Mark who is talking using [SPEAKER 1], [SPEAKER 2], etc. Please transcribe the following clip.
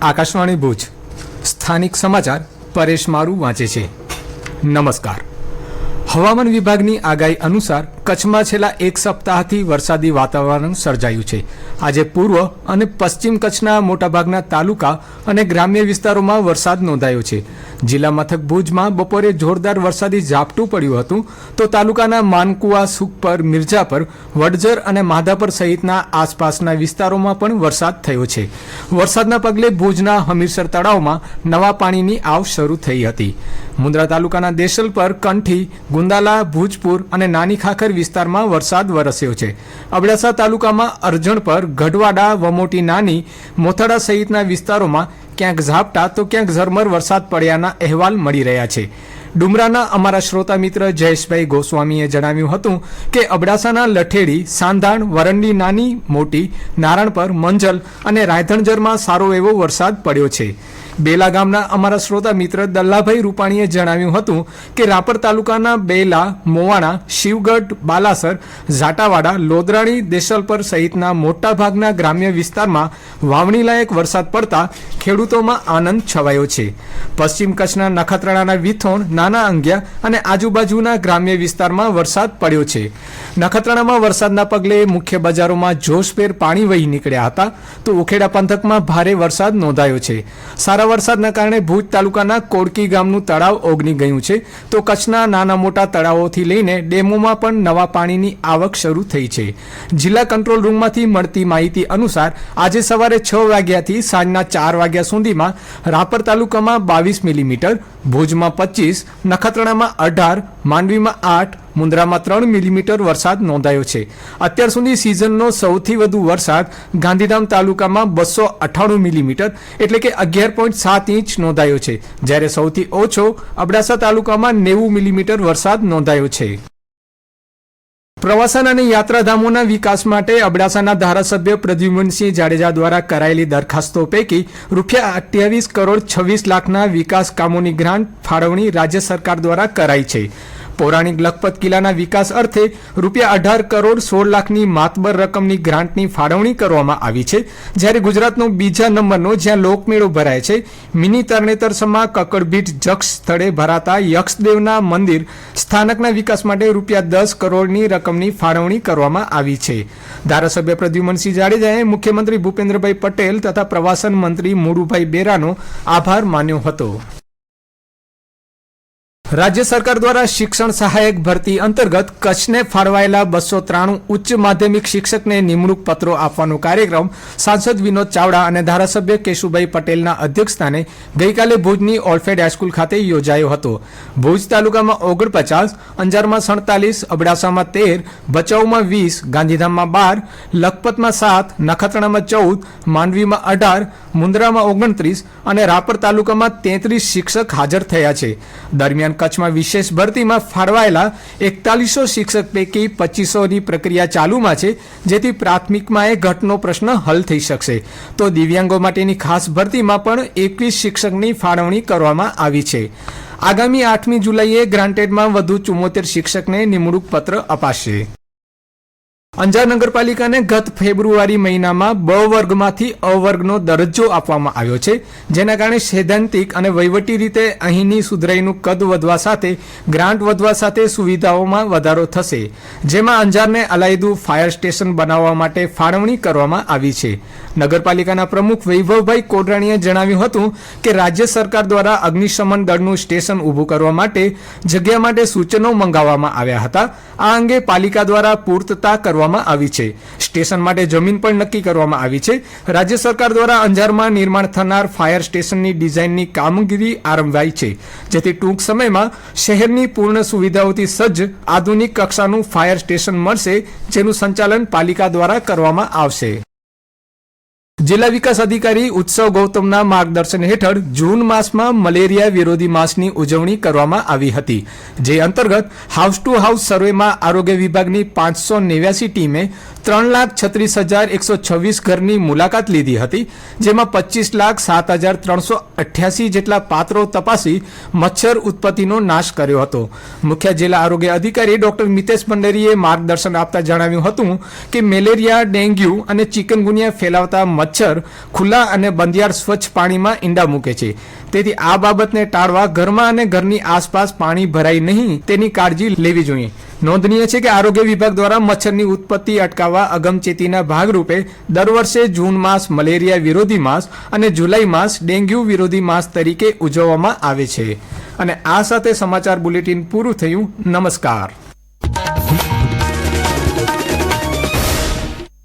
[SPEAKER 1] આકાશવાણી ભુજ સ્થાનિક સમાચાર પરેશ મારુ વાંચે છે। નમસ્કાર। હવામાન વિભાગની આગાહી અનુસાર કચ્છમાં છેલ્લા એક સપ્તાહથી વરસાદી વાતાવરણ સર્જાયું છે। આજે પૂર્વ અને પશ્ચિમ કચ્છના મોટાભાગના તાલુકા અને ગ્રામ્ય વિસ્તારોમાં વરસાદ નોંધાયો છે। જિલ્લા મથક ભુજમાં બપોરે જોરદાર વરસાદી ઝાપટું પડ્યું હતું તો તાલુકાના માનકુવા, સુખપર, મિર્જાપર, વડજર અને માધાપર સહિતના આસપાસના વિસ્તારોમાં પણ વરસાદ થયો છે। વરસાદના પગલે ભુજના હમીરસર તળાવમાં નવા પાણીની આવ શરૂ થઈ હતી। મુન્દ્રા તાલુકાના દેશલપર, કંઠી, ગુંદાલા, ભુજપુર અને નાની ખાખર વિસ્તારમાં વરસાદ વરસ્યો છે। અબડાસા તાલુકામાં અરજણપર, ગઢવાડા, વમોટી, નાની, મોથાડા સહિતના વિસ્તારોમાં ક્યાંક ઝાપટા તો ક્યાંક ઝરમર વરસાદ પડ્યાના અહેવાલ મળી રહ્યા છે। ડુમરાના અમારા શ્રોતા મિત્ર જયેશભાઈ ગોસ્વામીએ જણાવ્યું હતું કે અબડાસાના લઠેડી, સાંધાણ, વરંડી, નાની, મોટી, નારણપર, મંજલ અને રાયધણજરમાં સારો એવો વરસાદ પડ્યો છે। બેલા ગામના અમારા શ્રોતા મિત્ર દલ્લાભાઈ રૂપાણીએ જણાવ્યું હતું કે રાપર તાલુકાના બેલા, મોવાણા, શિવગઢ, બાલાસર, ઝાટાવાડા, લોદરાણી, દેશલપર સહિતના મોટાભાગના ગ્રામ્ય વિસ્તારમાં વાવણી લાયક વરસાદ પડતા ખેડૂતોમાં આનંદ છવાયો છે। પશ્ચિમ કચ્છના નખત્રાણાના વિથોણ, નાના અંગિયા અને આજુબાજુના ગ્રામ્ય વિસ્તારમાં વરસાદ પડ્યો છે। નખત્રાણામાં વરસાદના પગલે મુખ્ય બજારોમાં જોશભેર પાણી વહી નીકળ્યા હતા તો ઉખેડા પંથકમાં ભારે વરસાદ નોંધાયો છે। સારા વરસાદના કારણે ભુજ તાલુકાના કોડકી ગામનું તળાવ ઓગની ગયું છે તો કચ્છના નાના મોટા તળાવોથી લઈને ડેમોમાં પણ નવા પાણીની આવક શરૂ થઈ છે। જિલ્લા કંટ્રોલ રૂમમાંથી મળતી માહિતી અનુસાર આજે સવારે 6 વાગ્યાથી સાંજના 4 વાગ્યા સુધીમાં રાપર તાલુકામાં 22 મિલીમીટર, ભુજમાં 25, નખત્રાણામાં 18, માંડવીમાં 8, મુન્દ્રામાં 3 મિલીમીટર વરસાદ નોંધાયો છે। અત્યાર સુધી સિઝનનો સૌથી વધુ વરસાદ ગાંધીધામ તાલુકામાં 298 મિલીમીટર એટલે કે 11.7 ઇંચ નોંધાયો છે, જ્યારે સૌથી ઓછો અબડાસા તાલુકામાં 90 મિલીમીટર વરસાદ નોંધાયો છે। પ્રવાસન અને યાત્રાધામોના વિકાસ માટે અબડાસાના ધારાસભ્ય પ્રદ્યુમનસિંહ જાડેજા દ્વારા કરાયેલી દરખાસ્તો પૈકી ₹28,26,00,000ના વિકાસ કામોની ગ્રાન્ટ ફાળવણી રાજ્ય સરકાર દ્વારા કરાઈ છે। પૌરાણિક લખપત કિલ્લાના વિકાસ અર્થે ₹18,16,00,000ની માતબર રકમની ગ્રાન્ટની ફાળવણી કરવામાં આવી છે, જ્યારે ગુજરાતનો બીજા નંબરનો જ્યાં લોકમેળો ભરાય છે મિની તરણેતરસમા કકડભીટ જક્ષ સ્થળે ભરાતા યક્ષદેવના મંદિર સ્થાનકના વિકાસ માટે ₹10 કરોડની રકમની ફાળવણી કરવામાં આવી છે। ધારાસભ્ય પ્રદ્યુમનસિંહ જાડેજાએ મુખ્યમંત્રી ભૂપેન્દ્રભાઈ પટેલ તથા પ્રવાસન મંત્રી મુળુભાઈ બેરાનો આભાર માન્યો હતો। રાજ્ય સરકાર દ્વારા શિક્ષણ સહાયક ભરતી અંતર્ગત કચ્છને ફાળવાયેલા 293 ઉચ્ચ માધ્યમિક શિક્ષકને નિમણૂક પત્રો આપવાનો કાર્યક્રમ સાંસદ વિનોદ ચાવડા અને ધારાસભ્ય કેશુભાઈ પટેલના અધ્યક્ષસ્થાને ગઈકાલે ભુજની ઓલ્ફેડ હાઈસ્કૂલ ખાતે યોજાયો હતો। ભુજ તાલુકામાં 49, અંજારમાં 47, અબડાસામાં 13, ભચાઉમાં 20, ગાંધીધામમાં 12, લખપતમાં 7, નખત્રાણામાં 14, માંડવીમાં 18, મુન્દ્રામાં 29 અને રાપર તાલુકામાં 33 શિક્ષક હાજર થયા છે। દરમિયાન કચ્છમાં વિશેષ ભરતીમાં ફાળવાયેલા 4100 શિક્ષક પૈકી 2500ની પ્રક્રિયા ચાલુમાં છે, જેથી પ્રાથમિકમાં એ ઘટનો પ્રશ્ન હલ થઈ શકશે તો દિવ્યાંગો માટેની ખાસ ભરતીમાં પણ 21 શિક્ષકની ફાળવણી કરવામાં આવી છે। આગામી 8મી જુલાઈએ ગ્રાન્ટેડમાં વધુ 74 શિક્ષકને નિમણૂક પત્ર અપાશે। અંજાર નગરપાલિકાને ગત ફેબ્રુઆરી મહિનામાં બ વર્ગમાંથી અ વર્ગનો દરજ્જો આપવામાં આવ્યો છે, જેના કારણે સૈદ્ધાંતિક અને વહીવટી રીતે અહીંની સુધરાઈનું કદ વધવા સાથે ગ્રાન્ટ વધવા સાથે સુવિધાઓમાં વધારો થશે, જેમાં અંજારને અલાયદું ફાયર સ્ટેશન બનાવવા માટે ફાળવણી કરવામાં આવી છે। નગરપાલિકાના પ્રમુખ વૈભવભાઈ કોડરાણીએ જણાવ્યું હતું કે રાજ્ય સરકાર દ્વારા અગ્નિશમન દળનું સ્ટેશન ઊભું કરવા માટે જગ્યા માટે સૂચનો મંગાવવામાં આવ્યા હતા। આ અંગે પાલિકા દ્વારા પૂર્તતા કરવામાં આવી છે। સ્ટેશન માટે જમીન પણ નક્કી કરવામાં આવી છે। રાજ્ય સરકાર દ્વારા અંજારમાં નિર્માણ થનાર ફાયર સ્ટેશનની ડિઝાઇનની કામગીરી આરંભાઈ છે, જેથી ટૂંક સમયમાં શહેરની પૂર્ણ સુવિધાઓથી સજ્જ આધુનિક કક્ષાનું ફાયર સ્ટેશન મળશે, જેનું સંચાલન પાલિકા દ્વારા કરવામાં આવશે। જિલ્લા વિકાસ અધિકારી ઉત્સવ ગૌતમના માર્ગદર્શન હેઠળ જૂન માસમાં મલેરિયા વિરોધી માસની ઉજવણી કરવામાં આવી હતી, જે અંતર્ગત હાઉસ ટુ હાઉસ સર્વેમાં આરોગ્ય વિભાગની 589 ટીમે 3,36,126 ઘરની મુલાકાત લીધી હતી, જેમાં 25,07,388 જેટલા પાત્રો તપાસી મચ્છર ઉત્પત્તિનો નાશ કર્યો હતો. મુખ્ય જિલ્લા આરોગ્ય અધિકારી ડોક્ટર મિતેશ પંડેરીએ માર્ગદર્શન આપતા જણાવ્યું હતું કે મેલેરિયા, ડેન્ગ્યુ અને ચિકનગુનિયા ફેલાવતા મચ્છર ખુલ્લા અને બંધિયાર સ્વચ્છ પાણીમાં ઈંડા મૂકે છે. તેથી આ બાબતને ટાળવા ઘરમાં અને ઘરની આસપાસ પાણી ભરાય નહીં તેની કાળજી લેવી જોઈએ. નોંધનીય છે કે આરોગ્ય વિભાગ દ્વારા મચ્છરની ઉત્પત્તિ અટકાવવા અગમચેતીના ભાગરૂપે દર વર્ષે જૂન માસ મલેરિયા વિરોધી માસ અને જુલાઈ માસ ડેન્ગ્યુ વિરોધી માસ તરીકે ઉજવવામાં આવે છે. અને આ સાથે સમાચાર બુલેટિન પૂરું થયું. નમસ્કાર.